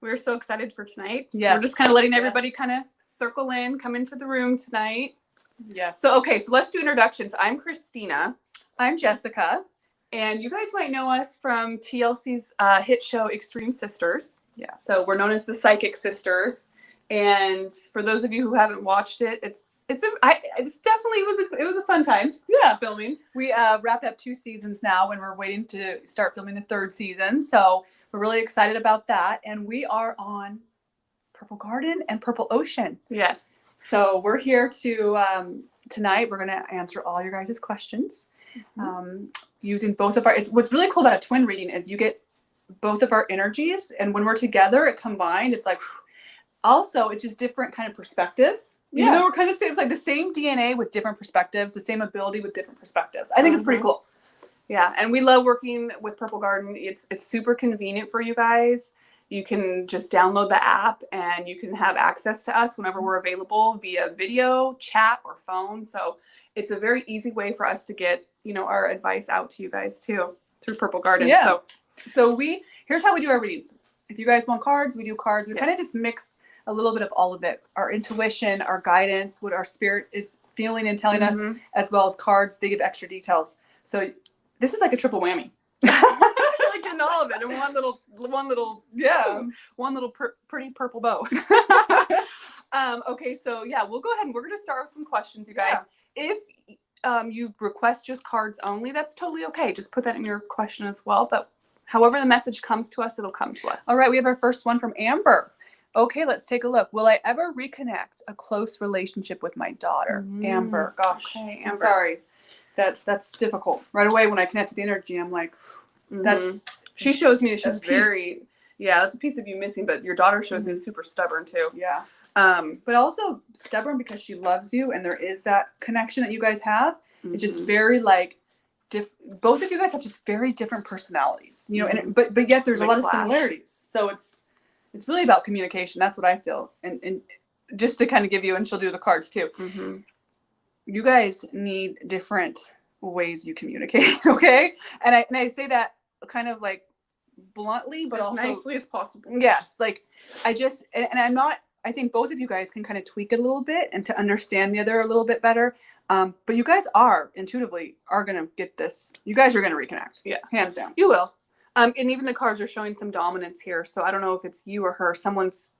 We're so excited for tonight. Yeah. We're just kind of letting everybody kind of circle in, come into the room tonight. Yeah. So, okay, so let's do introductions. I'm Christina. I'm Jessica. And you guys might know us from TLC's hit show Extreme Sisters. Yeah. So we're known as the Psychic Sisters. And for those of you who haven't watched it, it definitely was a fun time. Yeah. Filming. We wrapped up 2 seasons now, and we're waiting to start filming the 3rd season. So we're really excited about that. And we are on Purple Garden and Purple Ocean. Yes. So we're here to tonight. We're going to answer all your guys' questions using both of our. What's really cool about a twin reading is you get both of our energies, and when we're together, it combined. It's like. Also, it's just different kind of perspectives. Yeah. You know, we're kind of it's like the same DNA with different perspectives, the same ability with different perspectives. I think it's pretty cool. Yeah, and we love working with Purple Garden. It's super convenient for you guys. You can just download the app and you can have access to us whenever we're available via video, chat, or phone. So it's a very easy way for us to get, our advice out to you guys too through Purple Garden. Yeah. So here's how we do our readings. If you guys want cards, we do cards. We kind of just mix a little bit of all of it. Our intuition, our guidance, what our spirit is feeling and telling us, as well as cards. They give extra details. So this is like a triple whammy. Like getting all of it in one little pretty purple bow. Okay, so we'll go ahead and we're going to start with some questions, you guys. Yeah. If you request just cards only, that's totally okay. Just put that in your question as well. But however the message comes to us, it'll come to us. All right, we have our first one from Amber. Okay, let's take a look. Will I ever reconnect a close relationship with my daughter? Amber, gosh, okay, Amber. I'm sorry. That's difficult. Right away when I connect to the energy, I'm like, she shows me that she's that's a piece of you missing, but your daughter shows me super stubborn too. Yeah. But also stubborn because she loves you and there is that connection that you guys have. It's just very both of you guys have just very different personalities, and but yet there's a lot of similarities. So it's really about communication. That's what I feel. And just to kind of give you, and she'll do the cards too. You guys need different ways you communicate. Okay. And I say that kind of like bluntly, but also nicely as possible. Yes. Like I think both of you guys can kind of tweak it a little bit and to understand the other a little bit better. But you guys intuitively are going to get this. You guys are going to reconnect. Yeah. Hands down. You will. And even the cards are showing some dominance here. So I don't know if it's you or her. Someone's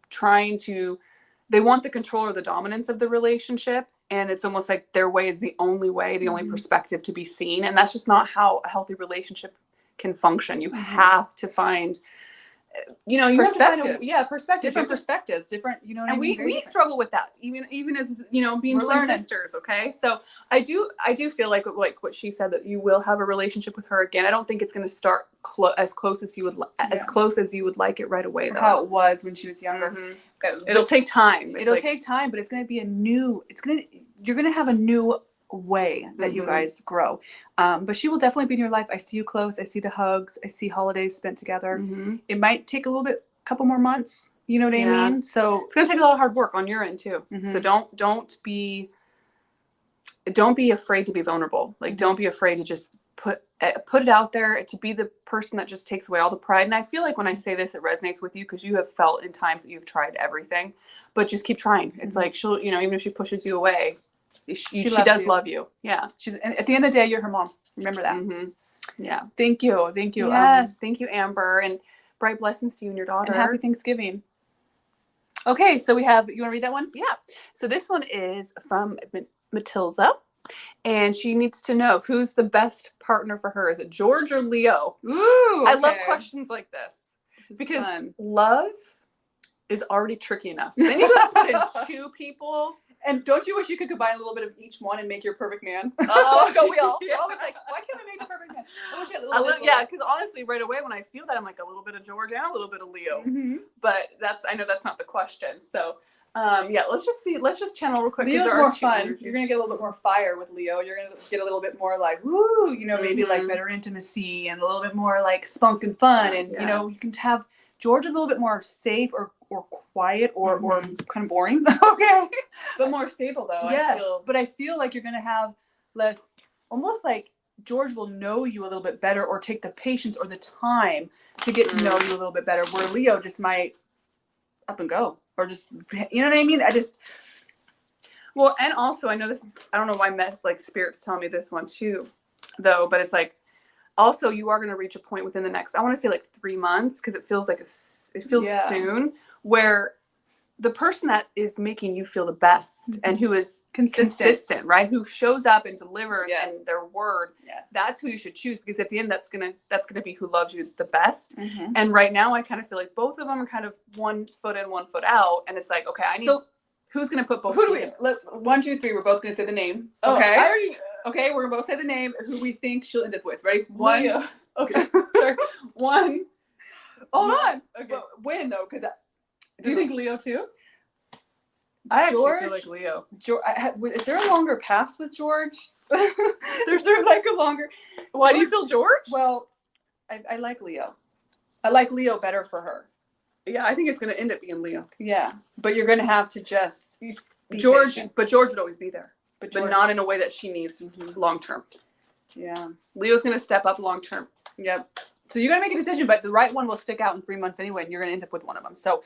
they want the control or the dominance of the relationship. And it's almost like their way is the only way, the only perspective to be seen. And that's just not how a healthy relationship can function. You have to find, perspectives. Perspectives. Different perspectives. Different, and we struggle with that, even as, being twin sisters. Okay. So I do feel like what she said, that you will have a relationship with her again. I don't think it's going to start as close as you would like it right away, though. How it was when she was younger. It'll take time. It'll take time, but it's going to be you're going to have a new way that you guys grow. But she will definitely be in your life. I see you close. I see the hugs. I see holidays spent together. It might take a couple more months. You know what I mean? So it's going to take a lot of hard work on your end too. So don't be afraid to be vulnerable. Like, don't be afraid to just put it out there, to be the person that just takes away all the pride. And I feel like when I say this, it resonates with you because you have felt in times that you've tried everything, but just keep trying. It's like she'll, even if she pushes you away, she does love you. Yeah. And at the end of the day, you're her mom. Remember that. Yeah. Thank you. Yes. Thank you, Amber. And bright blessings to you and your daughter. And happy Thanksgiving. Okay. So you want to read that one? Yeah. So this one is from Matilda. And she needs to know who's the best partner for her. Is it George or Leo? Ooh, okay. I love questions like this because love is already tricky enough. Then you got to put in 2 people. And don't you wish you could combine a little bit of each one and make your perfect man? Oh, don't we all? Yeah. Always like, why can't we make the perfect man? I wish I had a little bit. Yeah, because honestly, right away when I feel that, I'm like a little bit of George and a little bit of Leo. But I know that's not the question. So let's just channel real quick. Leo's more fun. Energies. You're gonna get a little bit more fire with Leo. You're gonna get a little bit more like woo, maybe like better intimacy and a little bit more like spunk and fun, and you can have George a little bit more safe or quiet or kind of boring. Okay, but more stable though. Yes, but I feel like you're gonna have less, almost like George will know you a little bit better or take the patience or the time to get to know you a little bit better. Where Leo just might up and go, or just, you know what I mean? Well, and also I know this is, I don't know why like Spirit's telling me this one too, though, but it's like, also you are going to reach a point within the next, I want to say like 3 months, because it feels like it feels soon, where the person that is making you feel the best and who is consistent, right? Who shows up and delivers and their word. Yes. That's who you should choose, because at the end, that's gonna be who loves you the best. And right now, I kind of feel like both of them are kind of 1 foot in, 1 foot out, and it's like, okay, I need. So who's gonna put both? Who do we? Let's 1, 2, 3. We're both gonna say the name. Okay. Okay. We're gonna both say the name who we think she'll end up with. Ready? 1. Leo. Okay. Sorry. 1. Hold on. Okay. But when though? Because do you think Leo too? I actually feel like Leo. Is there a longer pass with George? There's there like a longer. Why do you feel George? Well, I like Leo. I like Leo better for her. Yeah, I think it's going to end up being Leo. Yeah, but you're going to have to just George. patient. But George would always be there, but not in a way that she needs long term. Yeah, Leo's going to step up long term. Yep. So you got to make a decision, but the right one will stick out in 3 months anyway, and you're going to end up with one of them. So.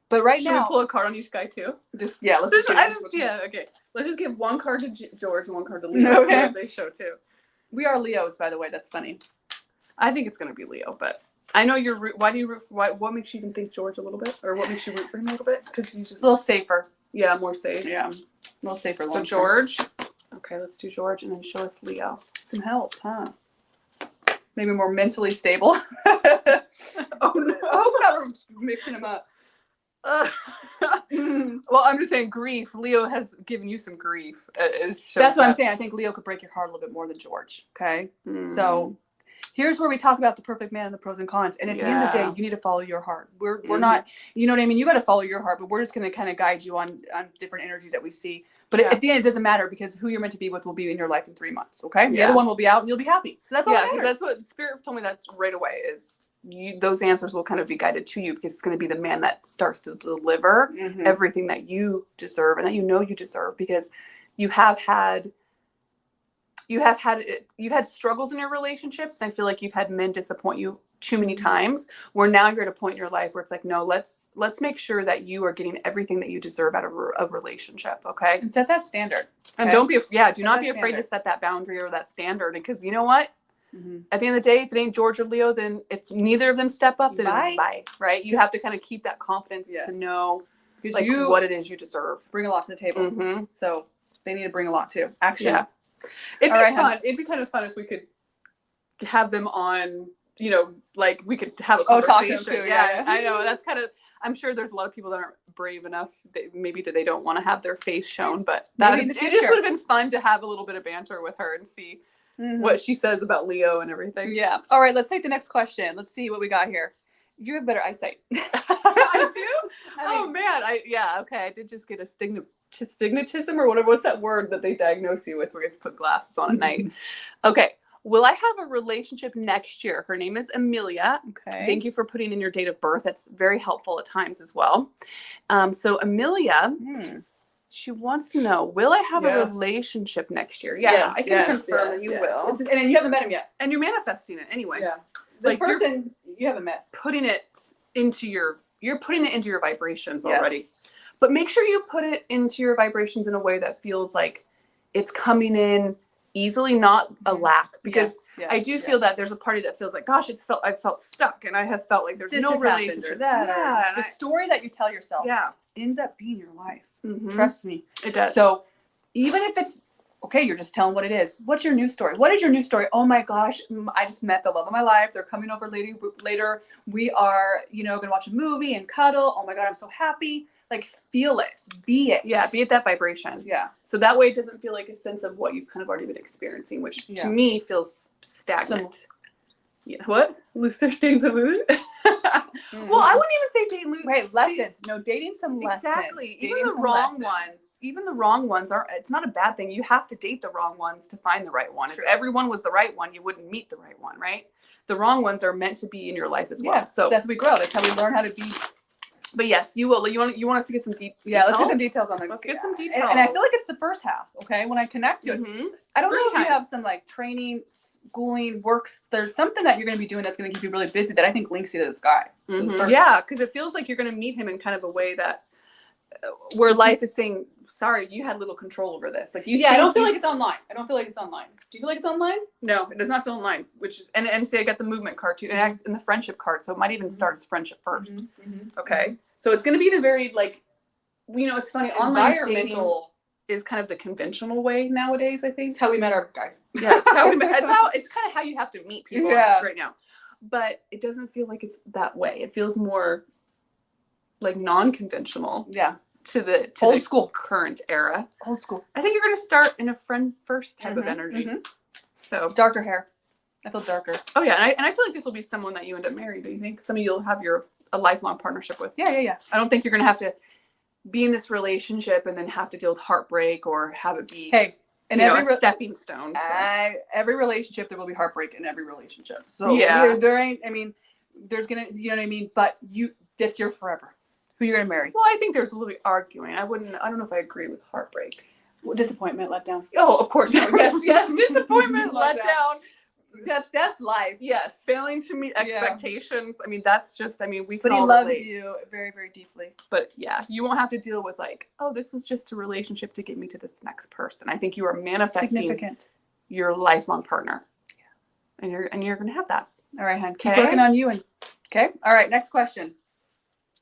But right now, should we pull a card on each guy too? Let's okay. Let's just give 1 card to George and 1 card to Leo. Okay. So they show too. We are Leos, by the way. That's funny. I think it's gonna be Leo, but I know you're. Why do you root? What makes you even think George a little bit, or what makes you root for him a little bit? Because he's just a little safer. Yeah, more safe. Yeah, a little safer. So George. Okay, let's do George, and then show us Leo. Some help, huh? Maybe more mentally stable. Oh no! I hope we're not mixing them up. Well, I'm just saying grief. Leo has given you some grief. That's what I'm saying. I think Leo could break your heart a little bit more than George. Okay. So here's where we talk about the perfect man and the pros and cons. And at the end of the day, you need to follow your heart. We're not, you know what I mean? You got to follow your heart, but we're just going to kind of guide you on different energies that we see. But at the end, it doesn't matter, because who you're meant to be with will be in your life in 3 months. Okay. The other one will be out and you'll be happy. So that's all. Yeah, because that's what Spirit told me that right away is. Those answers will kind of be guided to you, because it's going to be the man that starts to deliver everything that you deserve and that you know you deserve, because you've had struggles in your relationships, and I feel like you've had men disappoint you too many times, where now you're at a point in your life where it's like, no, let's make sure that you are getting everything that you deserve out of a relationship. Okay. And set that standard. And do not be afraid to set that boundary or that standard, because you know what? At the end of the day, if it ain't George or Leo, then if neither of them step up, then bye. Right? You have to kind of keep that confidence to know like what it is you deserve. Bring a lot to the table. So they need to bring a lot too. Action. Yeah. It'd be fun. It'd be kind of fun if we could have them on, like we could have a conversation. Talk to them too. Yeah, I know. That's kind of, I'm sure there's a lot of people that aren't brave enough. Maybe they don't want to have their face shown, but it just would have been fun to have a little bit of banter with her and see what she says about Leo and everything. Yeah. All right. Let's take the next question. Let's see what we got here. You have better eyesight. I do? Man. Okay. I did just get a stigmatism or whatever. What's that word that they diagnose you with where you have to put glasses on at night? Okay. Will I have a relationship next year? Her name is Amelia. Okay. Thank you for putting in your date of birth. That's very helpful at times as well. So Amelia... She wants to know, will I have a relationship next year? Yeah, I can confirm that you will. And you haven't met him yet. And you're manifesting it anyway. Yeah. This person you haven't met. Putting it into your vibrations already. But make sure you put it into your vibrations in a way that feels like it's coming in easily, not a lack. Because I do feel that there's a party that feels like, gosh, I felt stuck, and I have felt like there's no relationship. The story that you tell yourself ends up being your life. Trust me. It does. So even if it's okay, you're just telling what it is. What's your new story? What is your new story? Oh my gosh, I just met the love of my life. They're coming over later. We are, going to watch a movie and cuddle. Oh my God, I'm so happy. Like, feel it. Be it. Yeah, be at that vibration. Yeah. So that way it doesn't feel like a sense of what you've kind of already been experiencing, which to me feels stagnant. What? Loser dating some loser? Well, I wouldn't even say dating loser. Right, lessons. No, dating some lessons. Exactly. Even the wrong ones are, it's not a bad thing. You have to date the wrong ones to find the right one. True. If everyone was the right one, you wouldn't meet the right one, right? The wrong ones are meant to be in your life as well. So that's how we grow. That's how we learn how to be But yes, you will. You want us to get some deep Yeah, details? let's get some details on the. Let's get some details. And I feel like it's the first half. Okay, when I connect to it, I don't know if you have some like training, schooling, works. There's something that you're going to be doing that's going to keep you really busy that I think links you to this guy. Yeah, because it feels like you're going to meet him in kind of a way that where life is saying, "Sorry, you had little control over this." Like you. Yeah, I don't feel like it's online. I don't feel like it's online. Do you feel like it's online? No, it does not feel online. Which is, and say I got the movement card too, and the friendship card, so it might even start as friendship first. Okay, so it's going to be in a very like, it's funny. Online dating is kind of the conventional way nowadays. I think it's how we met our guys. Yeah, it's how we met. It's kind of how you have to meet people right now. But it doesn't feel like it's that way. It feels more like non-conventional. Yeah. To the old school current era. Old school. I think you're going to start in a friend first type of energy. So darker hair. I feel darker. Oh yeah, and I feel like this will be someone that you end up marrying. Do you think? Some of you'll have a lifelong partnership with. Yeah. I don't think you're going to have to be in this relationship and then have to deal with heartbreak or have it be every a stepping stone. So. Every relationship there will be heartbreak in every relationship. So there ain't. I mean, there's gonna. You know what I mean? But that's your forever. Who you're gonna marry? Well, I think there's a little bit arguing. I don't know if I agree with heartbreak. Well, disappointment, letdown. Oh, of course. No. Yes. Disappointment, letdown. That's life. Yes, failing to meet expectations. I mean, that's just. I mean, we. But he loves you very, very deeply. But yeah, you won't have to deal with like, oh, this was just a relationship to get me to this next person. I think you are manifesting your lifelong partner. Yeah, and you're gonna have that. All right, hon. Keep working on you. Okay. All right. Next question.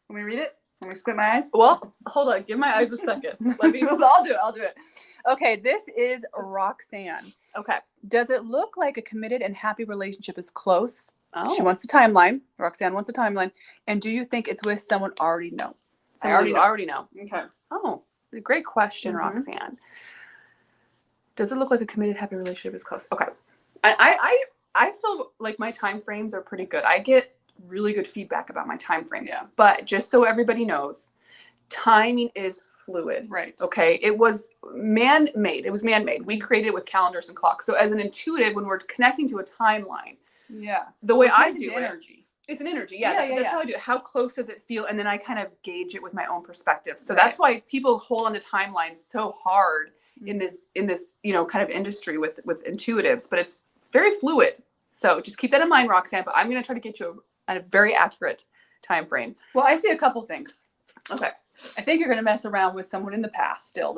Can we read it? Can we squint my eyes? Well, hold on. Give my eyes a second. I'll do it. Okay, this is Roxanne. Okay. Does it look like a committed and happy relationship is close? Oh. She wants a timeline. Roxanne wants a timeline. And do you think it's with someone already know? I already know. Okay. Oh, great question, Roxanne. Does it look like a committed, happy relationship is close? Okay. I feel like my time frames are pretty good. I get really good feedback about my time frames. Yeah. But just so everybody knows, timing is fluid. Right. Okay. It was man-made. We created it with calendars and clocks. So as an intuitive, when we're connecting to a timeline, the way I do it's an energy. Yeah. That's how I do it. How close does it feel? And then I kind of gauge it with my own perspective. So that's why people hold on to timelines so hard in this, kind of industry with intuitives, but it's very fluid. So just keep that in mind, Roxanne, but I'm going to try to get you a very accurate time frame. Well, I see a couple things. Okay. I think you're going to mess around with someone in the past still.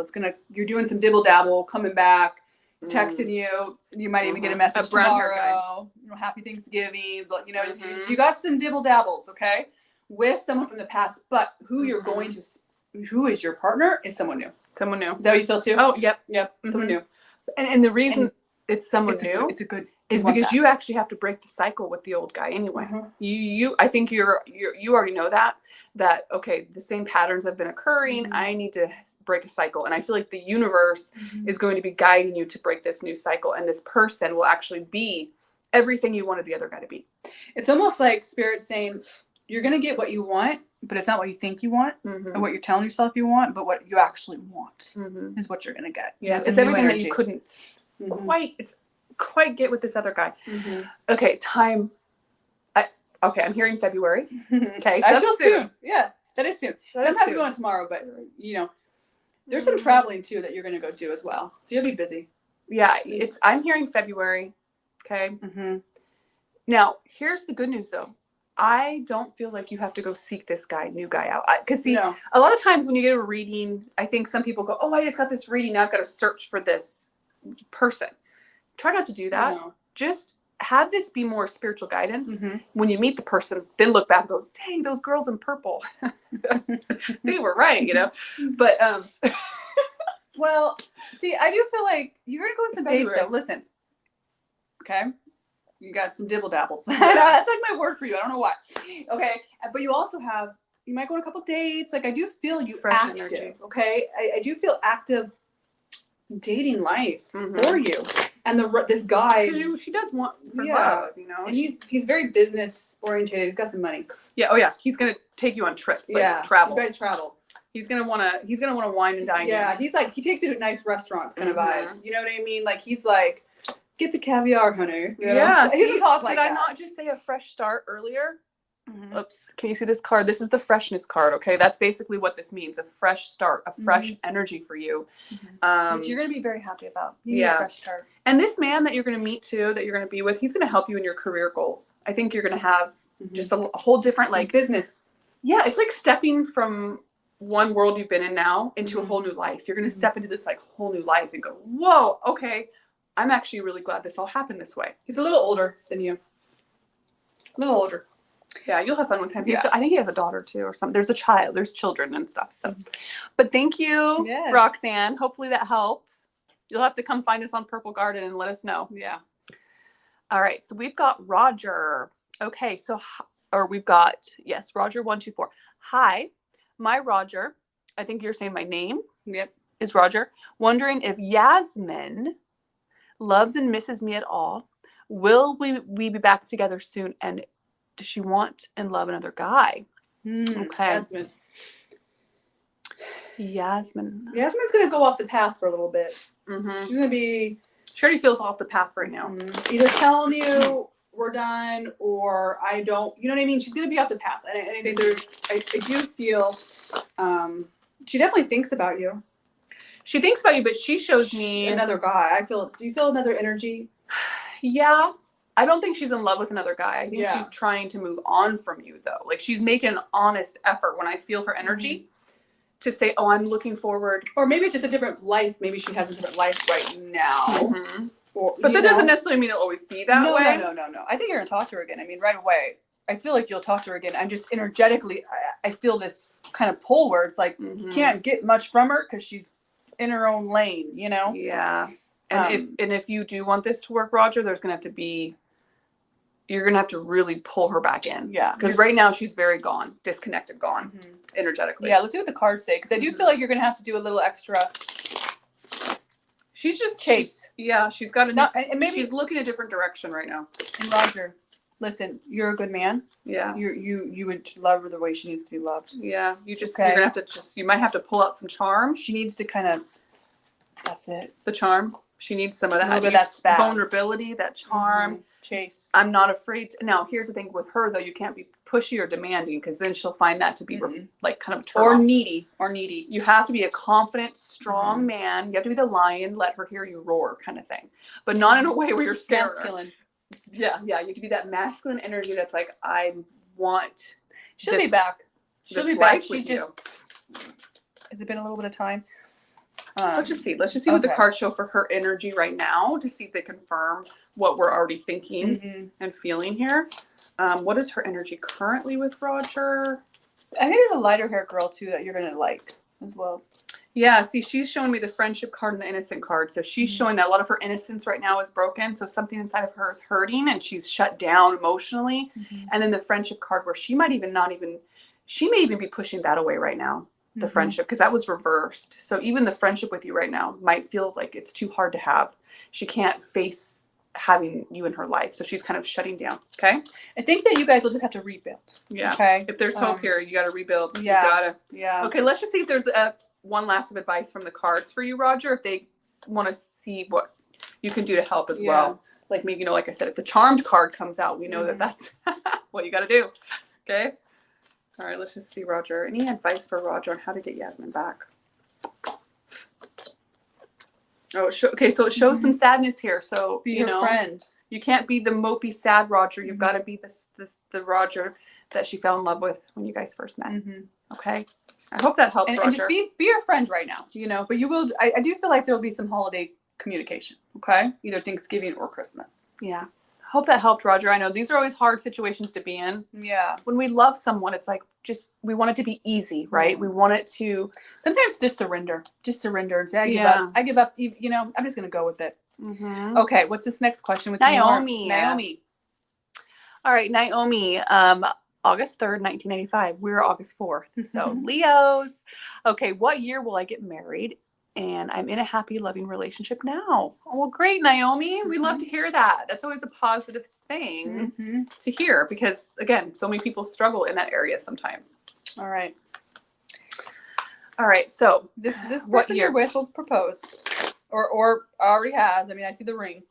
You're doing some dibble dabble, coming back, texting you. You might even get a message tomorrow. Happy Thanksgiving. But, you got some dibble dabbles, okay? With someone from the past, but who is your partner is someone new. Someone new. Is that what you feel too? Oh, yep. Someone new. And the reason it's someone new. It's a good. Is because you actually have to break the cycle with the old guy anyway. I think you already know that okay, the same patterns have been occurring. I need to break a cycle, and I feel like the universe is going to be guiding you to break this new cycle, and this person will actually be everything you wanted the other guy to be. It's almost like spirit saying you're going to get what you want, but it's not what you think you want, or what you're telling yourself you want, but what you actually want is what you're going to get. Yeah, it's everything that you couldn't quite get with this other guy. Okay, time. I'm hearing February. Okay, so that's soon. Yeah, that is soon. Sometimes going tomorrow, but there's some traveling too that you're going to go do as well. So you'll be busy. Yeah, I'm hearing February. Okay. Now, here's the good news though. I don't feel like you have to go seek this new guy out. Because a lot of times when you get a reading, I think some people go, "Oh, I just got this reading. Now I've got to search for this person." Try not to do that. No. Just have this be more spiritual guidance. When you meet the person, then look back and go, dang, those girls in purple. They were right, But, well, see, I do feel like you're going to go on some dates, though. Listen. Okay? You got some dibble dabbles. That's like my word for you. I don't know why. Okay? But you also you might go on a couple dates. Like, I do feel you fresh active. Energy. Okay? I do feel active dating life for you. And this guy, she does want love, And he's very business oriented. He's got some money. Yeah. Oh yeah. He's gonna take you on trips. Travel. You guys travel. He's gonna wanna wine and dine. Yeah. He's like he takes you to nice restaurants kind of vibe. You know what I mean? Like he's like, get the caviar, honey. Yeah. He doesn't talk like that. that. Did I not just say a fresh start earlier? Oops. Can you see this card? This is the freshness card. Okay. That's basically what this means. A fresh start, a fresh energy for you. Which you're going to be very happy about. You need a fresh start. And this man that you're going to meet too, that you're going to be with, he's going to help you in your career goals. I think you're going to have just a whole different like business. Yeah. It's like stepping from one world you've been in now into a whole new life. You're going to step into this like whole new life and go, whoa, okay. I'm actually really glad this all happened this way. He's a little older than you. A little older. Yeah, you'll have fun with him. I think he has a daughter too or something. There's a child. There's children and stuff. So, but thank you, Roxanne. Hopefully that helps. You'll have to come find us on Purple Garden and let us know. Yeah. All right. So we've got Roger. Okay. So, or we've got, yes, Roger 124. Hi, my Roger. I think you're saying my name. Yep. Is Roger. Wondering if Yasmin loves and misses me at all. Will we be back together soon? And does she want and love another guy? Okay. Yasmin. Yasmin's going to go off the path for a little bit. She's going to be... She already feels off the path right now. Either telling you we're done or I don't... You know what I mean? She's going to be off the path. And I think I do feel... she definitely thinks about you. She thinks about you, but she shows me... Another guy. Do you feel another energy? Yeah. I don't think she's in love with another guy. I think she's trying to move on from you, though. Like, she's making an honest effort when I feel her energy to say, oh, I'm looking forward. Or maybe it's just a different life. Maybe she has a different life right now. But that doesn't necessarily mean it'll always be that way. No. I think you're going to talk to her again. I mean, right away. I feel like you'll talk to her again. I'm just energetically, I feel this kind of pull where it's like, you can't get much from her because she's in her own lane, you know? Yeah. And if you do want this to work, Roger, there's going to have to be... You're going to have to really pull her back in. Yeah. Because right now she's very gone, disconnected, gone energetically. Yeah, let's see what the cards say. Because I do feel like you're going to have to do a little extra. She's just chase. She's got enough. And maybe she's looking a different direction right now. And Roger, listen, you're a good man. Yeah. You would love her the way she needs to be loved. Yeah. You're going to have to you might have to pull out some charm. She needs to kind of, that's it. The charm. She needs some of that. That vulnerability, that charm. Chase. I'm not afraid to. Now, here's the thing with her, though. You can't be pushy or demanding because then she'll find that to be like kind of turn or off. needy. You have to be a confident, strong man. You have to be the lion. Let her hear you roar kind of thing. But not in a way where you're scared. Masculine. Yeah. You have to be that masculine energy that's like, I want She'll be back. She's just... Has it been a little bit of time? Let's just see what the cards show for her energy right now to see if they confirm what we're already thinking and feeling here. What is her energy currently with Roger? I think there's a lighter hair girl too that you're going to like as well. Yeah, see, she's showing me the friendship card and the innocent card. So she's showing that a lot of her innocence right now is broken. So something inside of her is hurting and she's shut down emotionally. And then the friendship card where she may even be pushing that away right now. The friendship, because that was reversed. So even the friendship with you right now might feel like it's too hard to have. She can't face having you in her life. So she's kind of shutting down. Okay. I think that you guys will just have to rebuild. Yeah. Okay. If there's hope here, you got to rebuild. Yeah. You gotta. Yeah. Okay. Let's just see if there's one last of advice from the cards for you, Roger, if they want to see what you can do to help as well. Like maybe, like I said, if the charmed card comes out, we know that that's what you got to do. Okay. All right, let's just see, Roger. Any advice for Roger on how to get Yasmin back? Oh, okay. So it shows some sadness here. So be your friend. You can't be the mopey, sad Roger. You've got to be the Roger that she fell in love with when you guys first met. Okay. I hope that helps, Roger. And just be your friend right now. But you will. I do feel like there will be some holiday communication. Okay, either Thanksgiving or Christmas. Yeah. Hope that helped, Roger. I know these are always hard situations to be in. Yeah. When we love someone, it's like we want it to be easy, right? We want it to sometimes just surrender and say, I give up. I give up. I'm just going to go with it. Okay. What's this next question with Naomi? Naomi. All right. Naomi, August 3rd, 1995. We're August 4th. So Leos. Okay. What year will I get married? And I'm in a happy, loving relationship now. Oh, well, great, Naomi. We love to hear that. That's always a positive thing to hear because, again, so many people struggle in that area sometimes. All right. So this person you're with will propose or already has. I mean, I see the ring.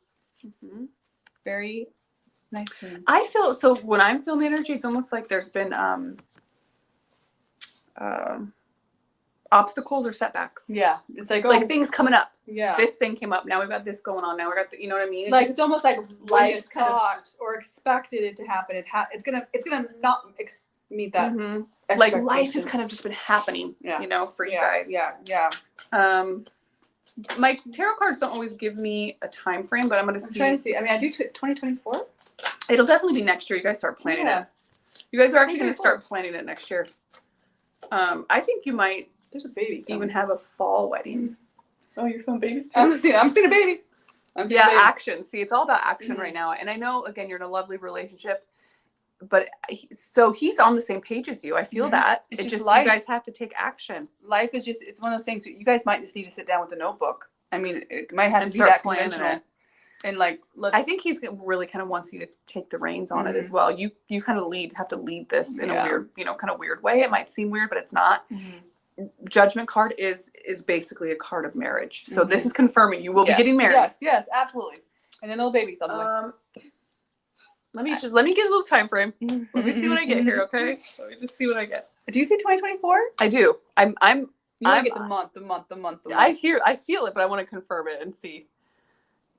Very It's nice feeling. I feel, so when I'm feeling the energy, it's almost like there's been obstacles or setbacks. Yeah, it's like, like things coming up. Yeah, This thing came up. Now we've got this going on. Now we got the, you know what I mean? It's almost like life kind of thought or expected it to happen. It's gonna not meet that. Like life has kind of just been happening. Yeah. You know, for you guys. Yeah. My tarot cards don't always give me a time frame, but I'm trying to see. I mean, I do 2024. It'll definitely be next year. You guys start planning it. You guys are actually going to start planning it next year. I think you might. There's a baby. Even have a fall wedding. Oh, you're feeling babies too? I'm seeing a baby. Action. See, it's all about action right now. And I know, again, you're in a lovely relationship, but so he's on the same page as you. I feel that. It's just life. You guys have to take action. Life is just, it's one of those things. You guys might just need to sit down with a notebook. I mean, it might have to be that conventional. And like, I think he's really kind of wants you to take the reins on it as well. You kind of have to lead this in a weird, kind of weird way. It might seem weird, but it's not. Judgment card is basically a card of marriage. So this is confirming you will be getting married. Yes, absolutely. And then little babies on the way. Let me get a little time frame. Let me see what I get here, okay? Let me just see what I get. Do you see 2024? I do. I get the month. I feel it, but I want to confirm it and see.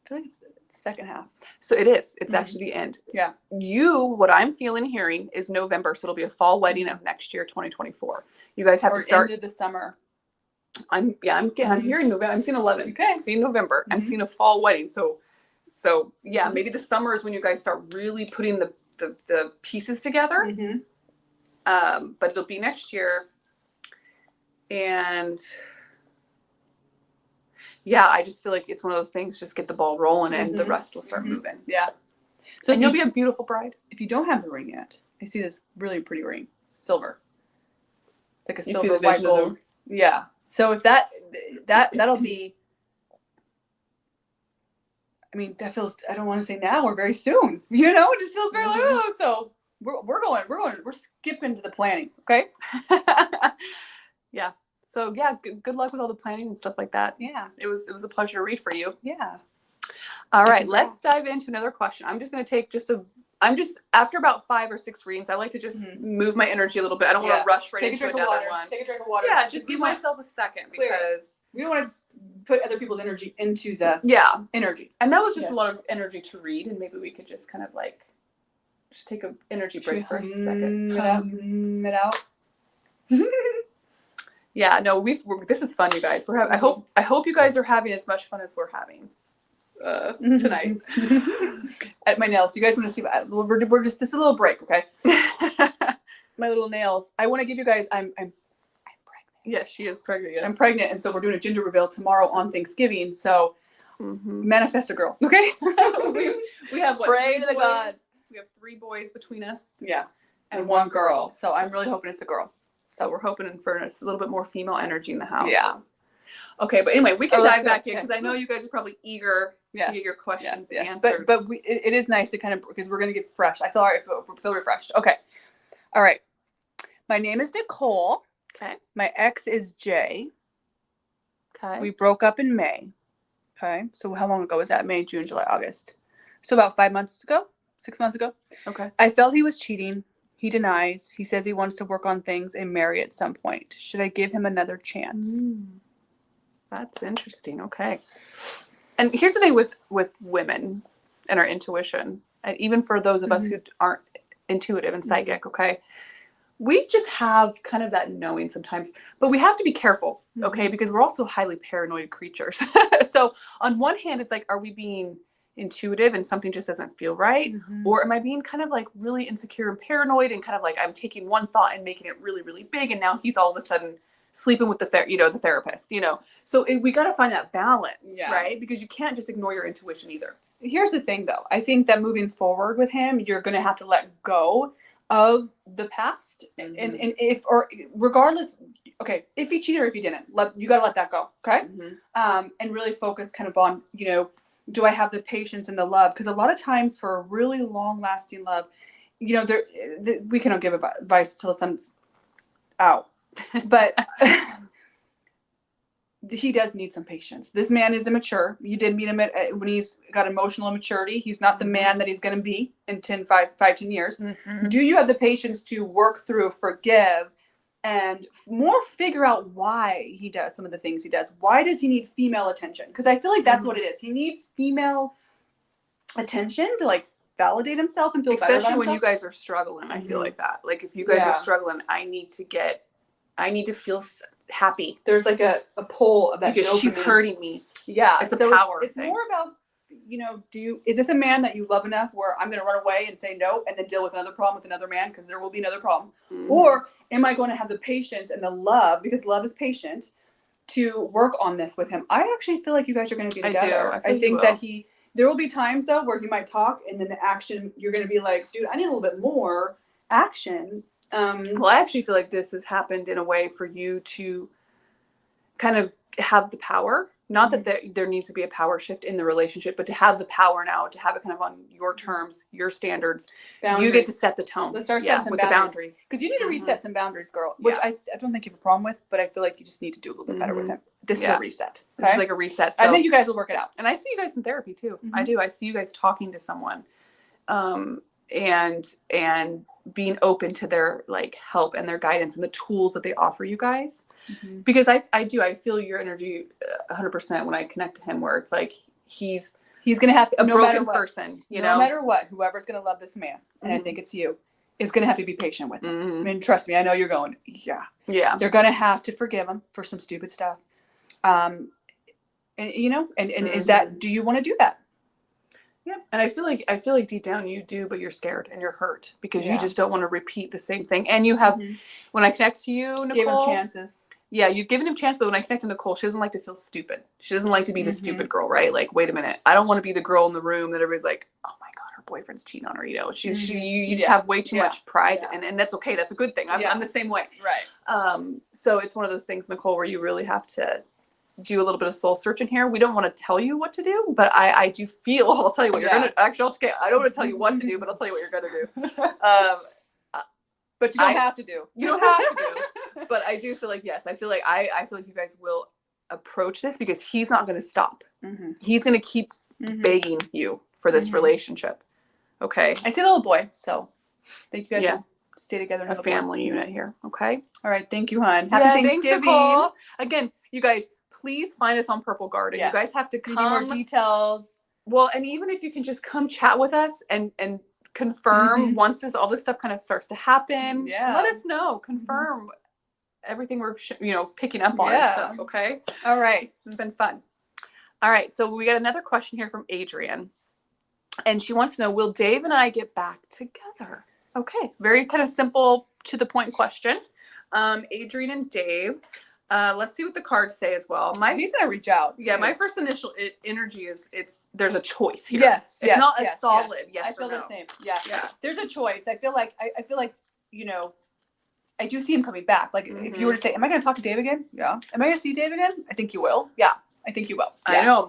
I feel like it's the second half. So it is. It's actually the end. Yeah. What I'm feeling and hearing is November. So it'll be a fall wedding of next year, 2024. You guys have to start. Into the summer. I'm hearing November. I'm seeing 11. Okay. I'm seeing November. I'm seeing a fall wedding. So yeah, maybe the summer is when you guys start really putting the pieces together. But it'll be next year. And yeah, I just feel like it's one of those things, just get the ball rolling and the rest will start moving. Yeah. So you'll be a beautiful bride. If you don't have the ring yet, I see this really pretty ring. Silver. It's like a silver white gold. Yeah. So if that'll be, I mean, that feels, I don't want to say now or very soon, it just feels very like, so we're skipping to the planning. Okay. Yeah. So yeah, good luck with all the planning and stuff like that. Yeah. It was a pleasure to read for you. Yeah. All right, let's dive into another question. I'm just going to take after about 5 or 6 readings, I like to just move my energy a little bit. I don't want to rush right into another one. Take a drink of water. Yeah, just give myself a second because we don't want to put other people's energy into the energy. And that was just a lot of energy to read, and maybe we could just kind of like just take an energy break for a second. It out. Yeah, no, this is fun, you guys. I hope you guys are having as much fun as we're having tonight. At my nails. Do you guys want to see? We're just this is a little break, okay? My little nails. I want to give you guys. I'm pregnant. Yes, she is pregnant. Yes. I'm pregnant, and so we're doing a gender reveal tomorrow on Thanksgiving. So manifest a girl, okay? we have pray to the gods. We have 3 boys between us. Yeah, and 1 girl. So I'm really hoping it's a girl. So we're hoping for a little bit more female energy in the house. Yeah. Okay, but anyway, we can dive back in because I know you guys are probably eager to get your questions answered. But it is nice to kind of, because we're going to get fresh. I feel refreshed. Okay. All right. My name is Nicole. Okay. My ex is Jay. Okay. We broke up in May. Okay. So how long ago was that? May, June, July, August. So about 5 months ago, 6 months ago. Okay. I felt he was cheating. He denies. He says he wants to work on things and marry at some point. Should I give him another chance? That's interesting. Okay. And here's the thing with women and our intuition, and even for those of us who aren't intuitive and psychic, okay, we just have kind of that knowing sometimes, but we have to be careful, okay, because we're also highly paranoid creatures. So on one hand, it's like, are we being intuitive and something just doesn't feel right, or am I being kind of like really insecure and paranoid and kind of like I'm taking one thought and making it really, really big, and now he's all of a sudden sleeping with the therapist, so we got to find that balance, right? Because you can't just ignore your intuition either. Here's the thing though, I think that moving forward with him, you're going to have to let go of the past, and if, or regardless, okay, if he cheated or if he didn't, you got to let that go, okay? And really focus kind of on, do I have the patience and the love? Because a lot of times for a really long-lasting love, we cannot give advice till the sun's out. But he does need some patience. This man is immature. You did meet him when he's got emotional immaturity. He's not the man that he's going to be in 10 years. Do you have the patience to work through, forgive, and more figure out why he does some of the things he does? Why does he need female attention? Because I feel like that's what it is. He needs female attention to like validate himself and feel better about himself. Especially when you guys are struggling. I feel like that. Like if you guys are struggling, I need to feel happy. There's like a pull of that because dopamine. She's hurting me. Yeah, it's a power. It's more about, is this a man that you love enough where I'm going to run away and say no and then deal with another problem with another man, because there will be another problem, or am I going to have the patience and the love, because love is patient, to work on this with him? I actually feel like you guys are going to be together. I think that there will be times though where you might talk and then the action, you're going to be like, dude, I need a little bit more action. Well, I actually feel like this has happened in a way for you to kind of have the power. Not that there needs to be a power shift in the relationship, but to have the power now, to have it kind of on your terms, your standards. Boundaries. You get to set the tone. Let's start setting some with boundaries. the boundaries. Because you need to reset some boundaries, girl. Which I don't think you have a problem with, but I feel like you just need to do a little bit better with him. This is a reset. Okay? This is like a reset. So, I think you guys will work it out. And I see you guys in therapy too. I do. I see you guys talking to someone, and being open to their like help and their guidance and the tools that they offer you guys. Because I feel your energy 100% when I connect to him, where it's like he's going to have a broken person, no matter what, whoever's going to love this man, and I think it's you, is going to have to be patient with him. I mean, trust me, I know you're going, they're going to have to forgive him for some stupid stuff. And is that, do you want to do that? Yeah. And I feel like deep down you do, but you're scared and you're hurt because you just don't want to repeat the same thing. And you have, when I connect to you, Nicole, give him chances. Yeah, you've given him chances, but when I connect to Nicole, she doesn't like to feel stupid. She doesn't like to be the stupid girl, right? Like, wait a minute, I don't want to be the girl in the room that everybody's like, oh my god, her boyfriend's cheating on her. You just have way too much pride, and that's okay. That's a good thing. I'm the same way. Right. So it's one of those things, Nicole, where you really have to do a little bit of soul searching here. We don't want to tell you what to do, but I do feel, I'll tell you what you're gonna actually. I don't want to tell you what to do, but I'll tell you what you're gonna do. But you don't have to do. You don't have to do. But I do feel like, yes, I feel like you guys will approach this because he's not going to stop. He's going to keep begging you for this relationship. Okay. I see the little boy, so thank you guys will stay together. A family unit here. Okay. All right. Thank you, hon. Happy Thanksgiving. Thanks, again, you guys, please find us on Purple Garden. You guys have to come. More details. Well, and even if you can just come chat with us and confirm once all this stuff kind of starts to happen. Let us know. Confirm everything we're picking up on and stuff. Okay. All right. This has been fun. All right. So we got another question here from Adrian, and she wants to know: will Dave and I get back together? Okay. Very kind of simple, to the point question. Adrian and Dave. Let's see what the cards say as well. He's gonna reach out. Yeah, my first initial energy is there's a choice here. Yes, it's not a solid yes. I feel or no. the same. Yeah. There's a choice. I feel like I do see him coming back. Like if you were to say, "Am I going to talk to Dave again?" Yeah. Am I going to see Dave again? I think you will. Yeah, I think you will. Yeah. I know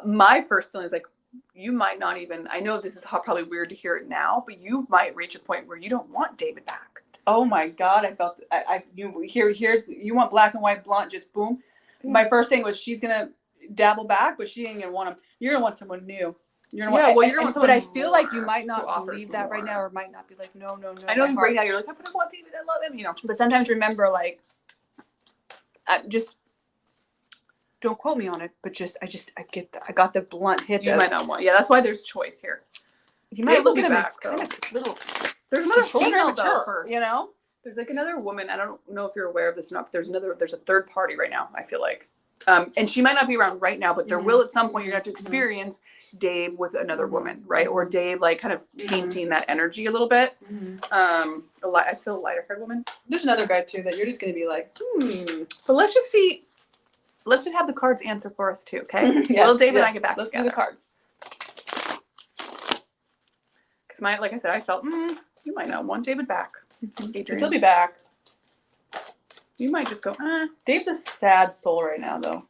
my first feeling is like you might not even. I know this is probably weird to hear it now, but you might reach a point where you don't want David back. Oh my God! I felt here's you want black and white blunt, just boom. My first thing was she's gonna dabble back, but she ain't gonna want him. You're gonna want someone new. You're gonna want, you're gonna want someone. But I feel like you might not believe that right now, or might not be like, no. I know right now you're like, but I want David, I love him, But sometimes remember, like, just don't quote me on it, but I got the blunt hit. You might not want. Yeah, that's why there's choice here. You might look at him as kind of little. There's another female though, first. There's like another woman. I don't know if you're aware of this or not, but there's a third party right now, I feel like. And she might not be around right now, but there will at some point. You're going to have to experience Dave with another woman, right? Or Dave like kind of tainting that energy a little bit. I feel a lighter haired woman. There's another guy too that you're just going to be like, But let's just see. Let's just have the cards answer for us too, okay? Will Dave and I get back together? Let's do the cards. Because like I said, I felt, you might not want David back. Adrian. He'll be back. You might just go, Dave's a sad soul right now, though.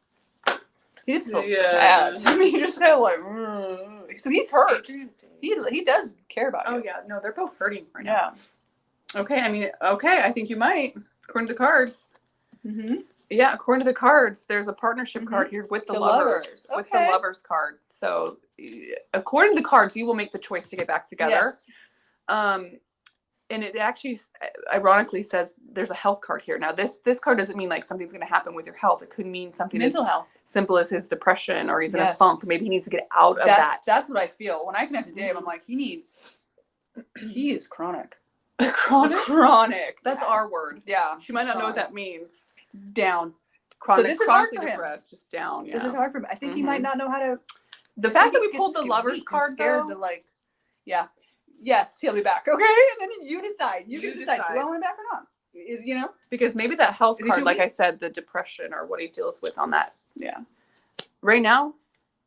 He just feels sad. I mean, he just kind of like, so he's hurt. He does care about you. Oh, yeah. No, they're both hurting right now. Okay. I mean, I think you might, according to the cards. Yeah, according to the cards, there's a partnership card here with the lovers. With the Okay. lovers card. So according to the cards, you will make the choice to get back together. Yes. And it actually ironically says there's a health card here. Now this card doesn't mean like something's going to happen with your health. It could mean something Mental as health. simple as his depression, or he's in a Yes. funk. Maybe he needs to get out of that. That's what I feel. When I connect to Dave, I'm like, he is chronic. Chronic. That's our word. Yeah. She might not know what that means. Down. Chronic, So this is hard chronically for him. depressed, just down. Yeah. This is hard for him. I think he might not know how to. The fact that we pulled the lovers card, scared though, to like, yeah, yes, he'll be back. Okay, and then you decide. You can decide. Do I want him back or not? Is because maybe that health Is he card, too like weak? I said, the depression or what he deals with on that. Yeah. Right now,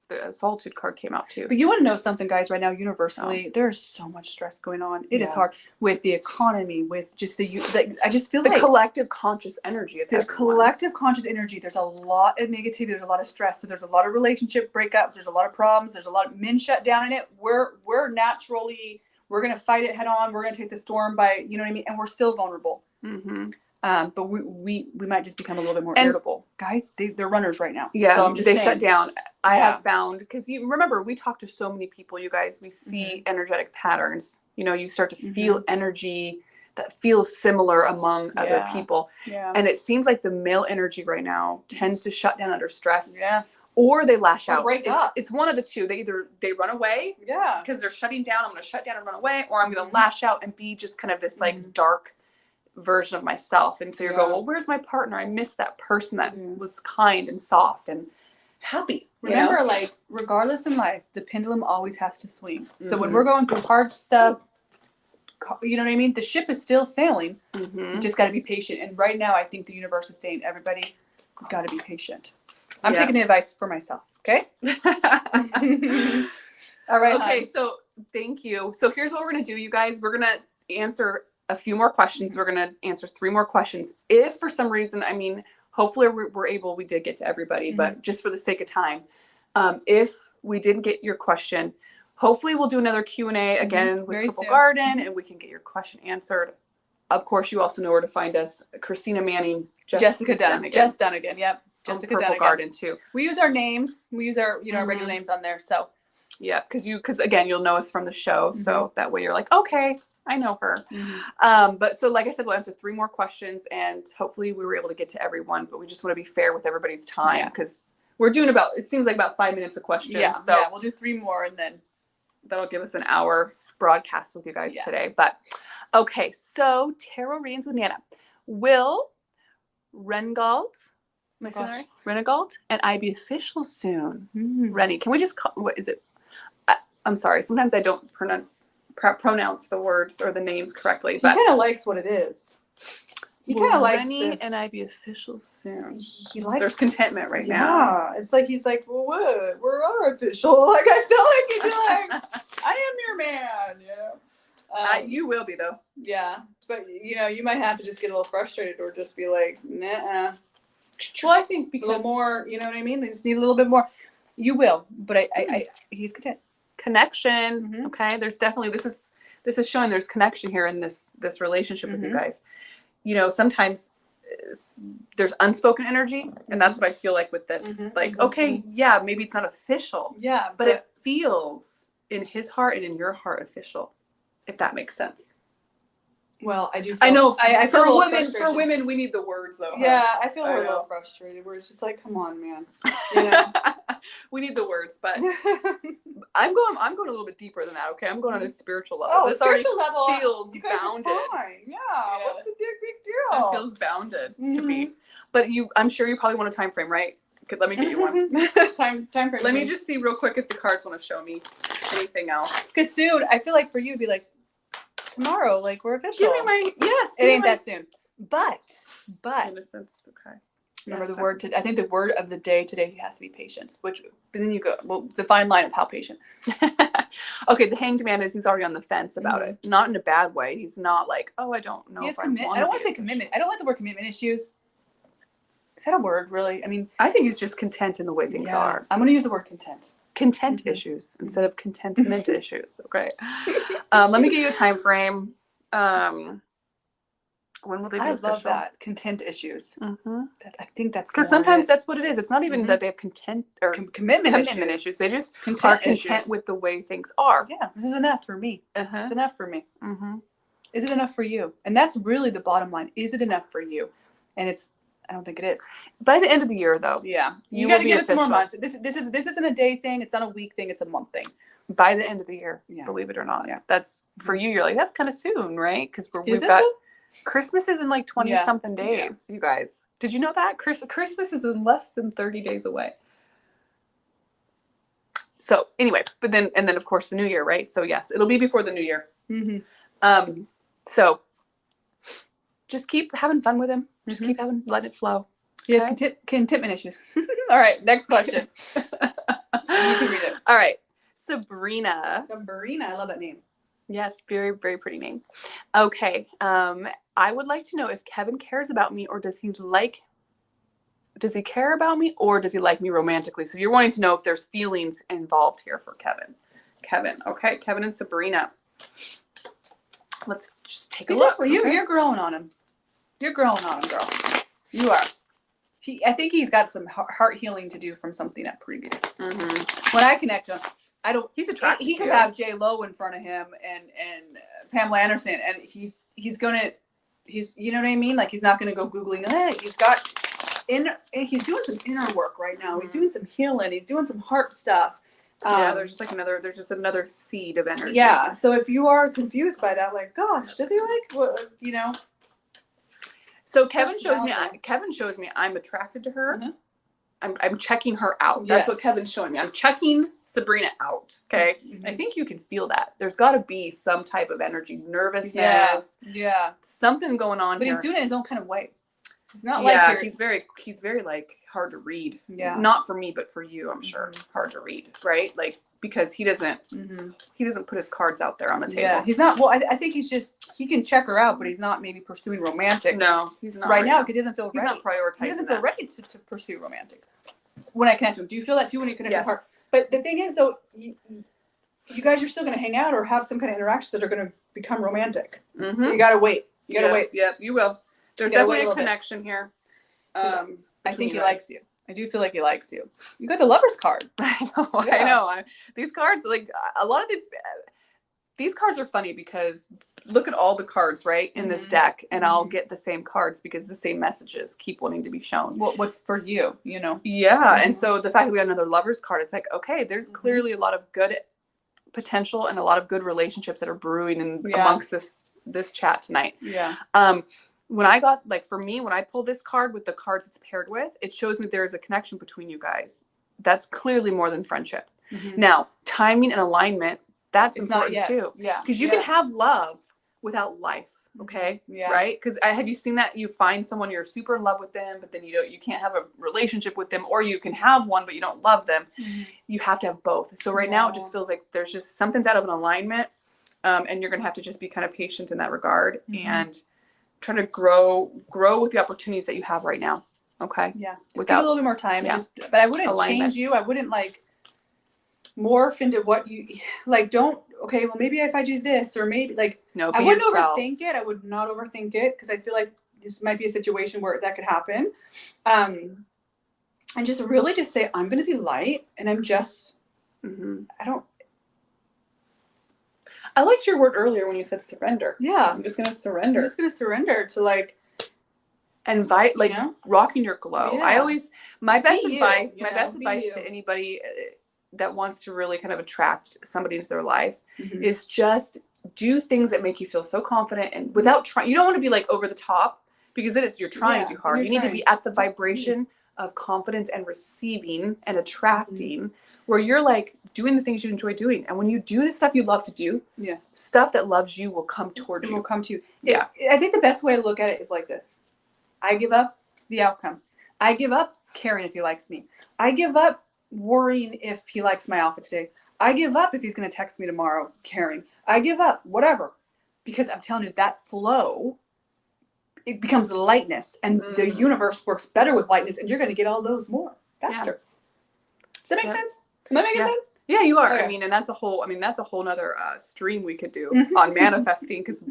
the solitude card came out too. But you want to know something, guys? Right now, universally, there's so much stress going on. It is hard with the economy, with just I just feel the like collective conscious energy of the everyone. collective conscious energy. There's a lot of negativity. There's a lot of stress. So there's a lot of relationship breakups. There's a lot of problems. There's a lot of men shut down in it. We're naturally, we're gonna fight it head on. We're gonna take the storm by, you know what I mean. And we're still vulnerable. Mm-hmm. But we might just become a little bit more irritable. Guys, they're runners right now. Yeah, so I'm just they saying. shut down. I have found, because you remember, we talk to so many people, you guys, we see energetic patterns. You start to feel energy that feels similar among other people. Yeah. And it seems like the male energy right now tends to shut down under stress. Yeah. Or they lash out. Break up. It's one of the two. They run away. Yeah. Because they're shutting down. I'm going to shut down and run away, or I'm going to lash out and be just kind of this like dark version of myself. And so you're going, well, where's my partner? I miss that person that was kind and soft and happy. Remember, like, regardless in life, the pendulum always has to swing. So when we're going through hard stuff, you know what I mean? The ship is still sailing. You just got to be patient. And right now, I think the universe is saying, everybody, got to be patient. I'm taking the advice for myself. Okay. All right. Okay. So thank you. So here's what we're going to do, you guys. We're going to answer a few more questions. We're going to answer 3 more questions. If for some reason, I mean, hopefully we did get to everybody, but just for the sake of time, if we didn't get your question, hopefully we'll do another Q&A again with Very Purple soon. Garden, and we can get your question answered. Of course, you also know where to find us. Christina Manning, Jessica Dunnigan. Jess Dunnigan. Yep. Jessica Purple Dunnigan. Garden too. We use our names. We use our, our regular names on there. So yeah, because again, you'll know us from the show. So that way you're like, okay, I know her. But so like I said, we'll answer 3 more questions, and hopefully we were able to get to everyone, but we just want to be fair with everybody's time, because we're doing it seems like about 5 minutes a question. Yeah. So we'll do 3 more, and then that'll give us an hour broadcast with you guys today. But okay, so tarot readings with Nana. Will Renegald, Renegald, and I be official soon? Rennie, can we just call, what is it? I'm sorry. Sometimes I don't pronounce the words or the names correctly. But he kind of likes what it is. He kind of likes Rennie this. and I be official soon. He likes. There's contentment right now. Yeah, it's like he's like, well, what? We're our official. Like I feel like he's like, I am your man. You will be though. Yeah, but you might have to just get a little frustrated, or just be like, nah. Well, I think A little more, you know what I mean? They just need a little bit more. You will, but I he's content. Connection. Okay, there's definitely this is showing there's connection here in this relationship with you guys. Sometimes there's unspoken energy, and that's what I feel like with this. Okay, yeah, maybe it's not official. Yeah, but it feels in his heart and in your heart official, if that makes sense. Well, I do. I know. I feel for women, we need the words though. Yeah, I feel a little frustrated. Where it's just like, come on, man. We need the words, but I'm going a little bit deeper than that. Okay, I'm going on a spiritual level. Oh, this spiritual level feels bounded. Yeah. What's the big deal? It feels bounded to me. But I'm sure you probably want a time frame, right? Let me get you one. time frame. Let me just see real quick if the cards want to show me anything else. Because soon, I feel like for you, it'd be like tomorrow, like we're official. Give me my It ain't that soon. But innocence. Okay. Remember the word. I think the word of the day today has to be patience. But then you go. Well, the fine line of how patient. Okay, the Hanged Man he's already on the fence about it. Not in a bad way. He's not like, oh, I don't know. I don't want to say commitment. I don't like the word commitment issues. Is that a word, really? I mean, I think he's just content in the way things are. I'm going to use the word content. Content issues instead of contentment issues. Okay. Let me give you a time frame. When will they be I official? love that. Content issues. Mm-hmm. I think that's Because more sometimes it. that's what it is. It's not even that they have content or Commitment issues. They just Content are content issues. with the way things are. Yeah, this is enough for me. Uh-huh. It's enough for me. Mm-hmm. Is it enough for you? And that's really the bottom line. Is it enough for you? And I don't think it is. By the end of the year, though, Yeah, you got will to be give it some more official. months. This isn't a day thing. It's not a week thing. It's a month thing. By the end of the year, Yeah. believe it or not. Yeah. That's for you. You're like, that's kind of soon, right? Because we've it got though? Christmas is in like 20 something days. You guys, did you know that Christmas is in less than 30 days away? So anyway, but then of course the new year, right? So yes, it'll be before the new year. Mm-hmm. So just keep having fun with him. Just keep let it flow. He has contentment issues. All right, next question. You can read it. All right, Sabrina. Sabrina, I love that name. Yes, very, very pretty name. Okay, I would like to know if Kevin cares about me, or does he care about me, or does he like me romantically? So you're wanting to know if there's feelings involved here for Kevin. Okay, Kevin and Sabrina. Let's just take a look. Okay? You're growing on him. You're growing on him, girl. You are. I think he's got some heart healing to do from something at previous. Mm-hmm. When I connect to him, I don't. He's attracted. He could have J-Lo in front of him and Pamela Anderson, and he's gonna. You know what I mean? Like, he's not gonna go googling. He's doing some inner work right now. He's doing some healing. He's doing some heart stuff. There's just another seed of energy. Yeah. So if you are confused by that, like, gosh, does he like, So Kevin shows me I'm attracted to her. Mm-hmm. I'm checking her out. That's what Kevin's showing me. I'm checking Sabrina out. Okay. Mm-hmm. I think you can feel that. There's got to be some type of energy, nervousness. Yeah. Something going on. But here. he's doing it his own kind of way. It's not he's very like hard to read. Yeah. Not for me, but for you, I'm sure. Hard to read, right? Like, because he doesn't put his cards out there on the table. Yeah, he's not. Well, I think he can check her out, but he's not maybe pursuing romantic. No, he's not right now because he doesn't feel ready. He's not prioritizing. He doesn't feel ready to pursue romantic. When I connect to him, do you feel that too when you connect to her? But the thing is, though, you guys are still going to hang out or have some kind of interactions that are going to become romantic. Mm-hmm. So you got to wait. You got to wait. Yeah, you will. There's definitely a connection here. I think he likes you. I do feel like he likes you. You got the lover's card. I know. These cards, like a lot of these cards are funny because look at all the cards, right, in this deck, and I'll get the same cards because the same messages keep wanting to be shown. Well, what's for you, you know? Yeah, and so the fact that we got another lover's card, it's like, okay, there's clearly a lot of good potential and a lot of good relationships that are brewing amongst this chat tonight. Yeah. When I got, like, for me, when I pull this card with the cards it's paired with, it shows me there is a connection between you guys. That's clearly more than friendship. Now, timing and alignment, that's important too. Yeah. Because you can have love without life. Okay. Yeah. Right. Because have you seen that you find someone you're super in love with them, but then you can't have a relationship with them, or you can have one but you don't love them. You have to have both. So right now it just feels like there's just something's out of an alignment, and you're gonna have to just be kind of patient in that regard and try to grow with the opportunities that you have right now. Okay. Yeah. Just give it a little bit more time. Yeah. But I wouldn't change you. I wouldn't like morph into what you like. Don't. Okay, well, maybe if I do this, or maybe like, no, I wouldn't overthink it. I would not overthink it because I feel like this might be a situation where that could happen. And just really just say, I'm going to be light, and I'm just, I liked your word earlier when you said surrender. Yeah. I'm just going to surrender. I'm just going to surrender to like, invite, like, rocking your glow. Yeah. I always, my best advice to anybody that wants to really kind of attract somebody into their life is just do things that make you feel so confident and without trying. You don't want to be like over the top because then you're trying too hard. You need to be at the vibration of confidence and receiving and attracting where you're like doing the things you enjoy doing. And when you do the stuff you love to do, stuff that loves you will come towards you. Will come to you. Yeah. I think the best way to look at it is like this. I give up the outcome. I give up caring if he likes me. I give up worrying if he likes my outfit today. I give up if he's going to text me tomorrow caring. I give up whatever, because I'm telling you that flow, it becomes lightness, and the universe works better with lightness, and you're going to get all those more faster. Does that make sense? Am I making sense? Yeah, you are. Okay. I mean, and that's a whole nother stream we could do on manifesting, because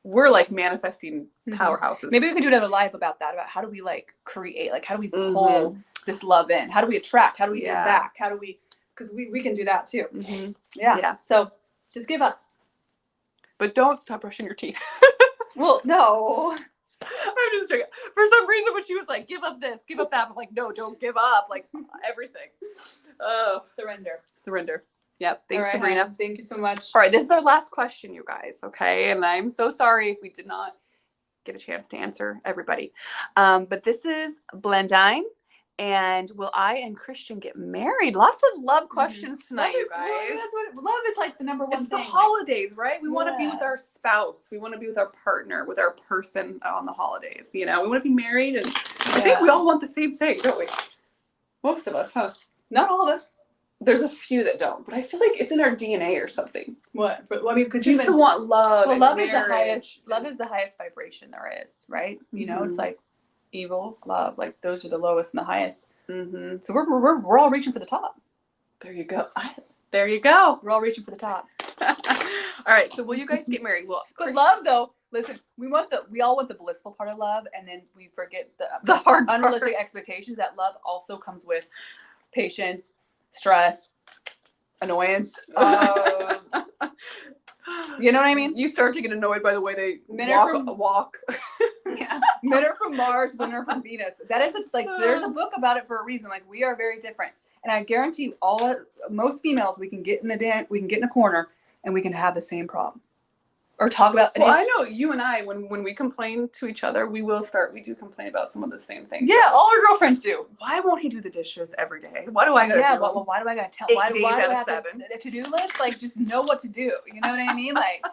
we're like manifesting powerhouses. Maybe we can do another live about that, about how do we like create, like how do we pull this love in? How do we attract? How do we give back? How do we, because we can do that too. Yeah. So just give up. But don't stop brushing your teeth. Well, no. I'm just joking. For some reason, when she was like, give up this, give up that, I'm like, no, don't give up. Like, everything. Surrender. Yep. Thanks, right, Sabrina. hon. Thank you so much. All right. This is our last question, you guys. Okay. And I'm so sorry if we did not get a chance to answer everybody. But this is Blandine. And will I and Christian get married? Lots of love questions tonight, you guys. Love is like the number one it's thing. the holidays, right? We want to be with our spouse. We want to be with our partner, with our person on the holidays. You know, we want to be married. And I think we all want the same thing, don't we? Most of us, huh? Not all of us. There's a few that don't, but I feel like it's in our DNA or something. What? But I mean, because just to want love. Well, love is the marriage. highest. Love is the highest vibration there is, right? You know, it's like evil, love, like those are the lowest and the highest. So we're all reaching for the top. There you go. There you go. We're all reaching for the top. All right. So will you guys get married? Well, but love though. Listen, we all want the blissful part of love, and then we forget the hard, unrealistic expectations. That love also comes with patience, stress, annoyance. You know what I mean? You start to get annoyed by the way they walk. Yeah. Men are from Mars, women are from Venus. That is there's a book about it for a reason. Like, we are very different. And I guarantee most females, we can get in a corner and we can have the same problem. Or talk about. Well, I know you and I, when we complain to each other, we do complain about some of the same things. Yeah, all our girlfriends do. Why won't he do the dishes every day? Why do I gotta do well, why do I gotta tell? 8 Why days do I out of have 7? a to-do list? Like, just know what to do. You know what I mean? Like,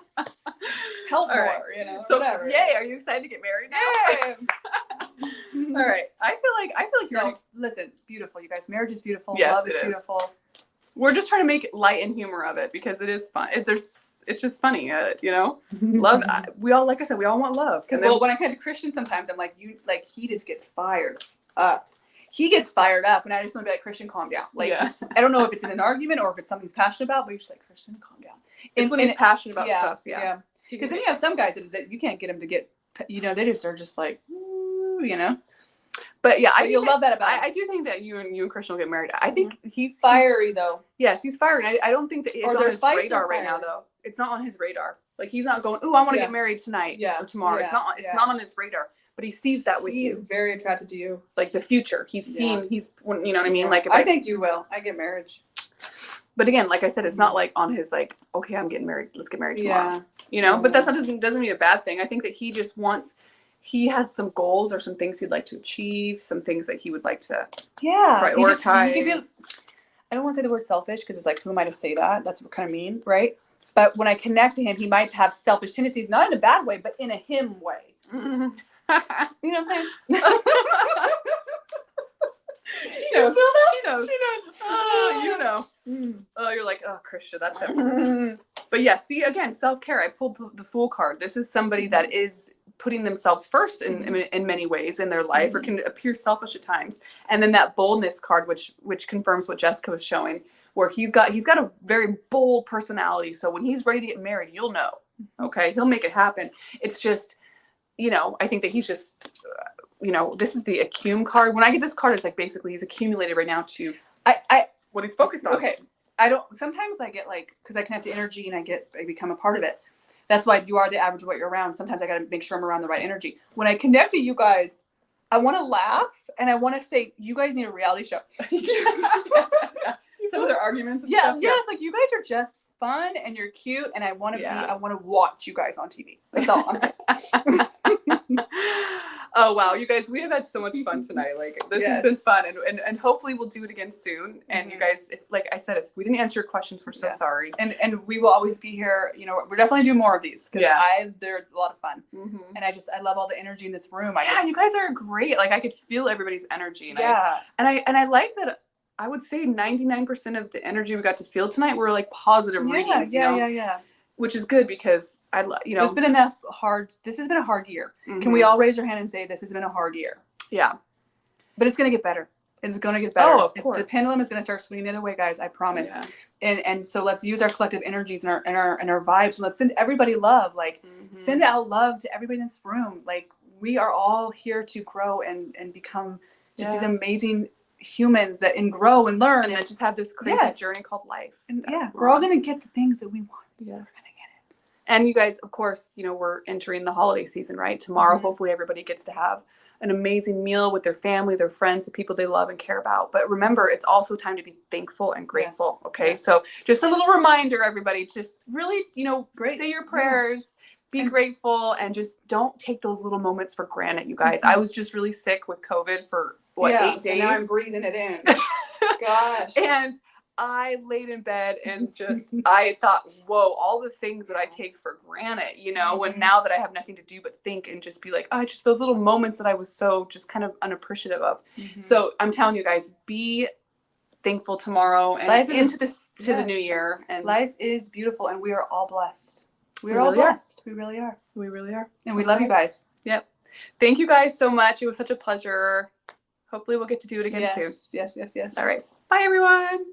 help more. You know. So, whatever. Yay! Are you excited to get married now? Yay! All right. I feel like you're. No, listen, beautiful, you guys. Marriage is beautiful. Yes, love is beautiful. We're just trying to make light and humor of it because it is fun. It's just funny, you know. Love. We all, like I said, we all want love. Because when I come to Christian, sometimes I'm like, he just gets fired up. He gets fired up, and I just want to be like, Christian, calm down. Like, just, I don't know if it's in an argument or if it's something he's passionate about, but you're just like, Christian, calm down. It's when he's passionate about stuff. Yeah. Because then you have some guys that you can't get them to get, you know, they are just like, ooh, you know. But yeah, you'll love that about him. I do think that you and Christian will get married. I think he's fiery though. Yes, he's fiery. I don't think that it's on his radar right now though. It's not on his radar. Like, he's not going, ooh, I want to get married tonight or tomorrow. It's not on his radar. But he sees that with you. He's very attracted to you. Like the future. He's seen. He's, you know what I mean. Like, I think you will. I get marriage. But again, like I said, it's not like on his like, okay, I'm getting married. Let's get married tomorrow. Yeah. You know, but doesn't mean a bad thing. I think that he just wants. He has some goals or some things he'd like to achieve, some things that he would like to prioritize. I don't want to say the word selfish because it's like, who am I to say that? That's kind of mean, right? But when I connect to him, he might have selfish tendencies, not in a bad way, but in a him way. Mm-hmm. You know what I'm saying? She knows. Oh, you know. Oh, you're like, oh, Christian, that's him. But yeah, see, again, self-care. I pulled the Fool card. This is somebody that is putting themselves first in many ways in their life, or can appear selfish at times. And then that boldness card, which confirms what Jessica was showing, where he's got a very bold personality. So when he's ready to get married, you'll know. Okay, he'll make it happen. It's just, you know, I think that he's just, you know, this is the Accum card. When I get this card, it's like basically he's accumulated right now to what he's focused on. Okay, sometimes I get like, because I connect to energy and I become a part of it. That's why you are the average of what you're around. Sometimes I got to make sure I'm around the right energy. When I connect to you guys, I want to laugh and I want to say, you guys need a reality show. Some of their arguments and stuff. Yeah, it's like, you guys are just fun and you're cute and I want to watch you guys on TV. That's all I'm saying. Oh wow, you guys, we have had so much fun tonight. Like, this has been fun, and hopefully we'll do it again soon. And you guys, like I said, if we didn't answer your questions, we're so sorry. And we will always be here. You know, we're definitely do more of these because they're a lot of fun. And I love all the energy in this room. You guys are great. Like, I could feel everybody's energy. And I like that. I would say 99% of the energy we got to feel tonight were like positive readings. Yeah. Which is good because there's been enough this has been a hard year. Can we all raise our hand and say this has been a hard year? Yeah. But it's going to get better. is going to get better. Oh, of course. The pendulum is going to start swinging the other way, guys. I promise. Yeah. And so let's use our collective energies and our vibes, and let's send everybody love. Like send out love to everybody in this room. Like we are all here to grow and become just these amazing humans that and grow and learn and then just have this crazy journey called life. And we're all going to get the things that we want. Yes. We're gonna get it. And you guys, of course, you know, we're entering the holiday season, right? Tomorrow, hopefully everybody gets to have an amazing meal with their family, their friends, the people they love and care about. But remember, it's also time to be thankful and grateful. Yes. Okay. Yes. So just a little reminder, everybody, just really, you know, say your prayers, be grateful, and just don't take those little moments for granted, you guys. I was just really sick with COVID for 8 days. And now I'm breathing it in. Gosh. And I laid in bed and just, I thought, whoa, all the things that I take for granted, you know, when now that I have nothing to do but think and just be like, oh, just those little moments that I was so just kind of unappreciative of. So I'm telling you guys, be thankful tomorrow and into this to the new year. And life is beautiful, and we are all blessed. We are all blessed. We really are. We really are. And we love you guys. Yep. Thank you guys so much. It was such a pleasure. Hopefully we'll get to do it again soon. Yes. All right. Bye, everyone.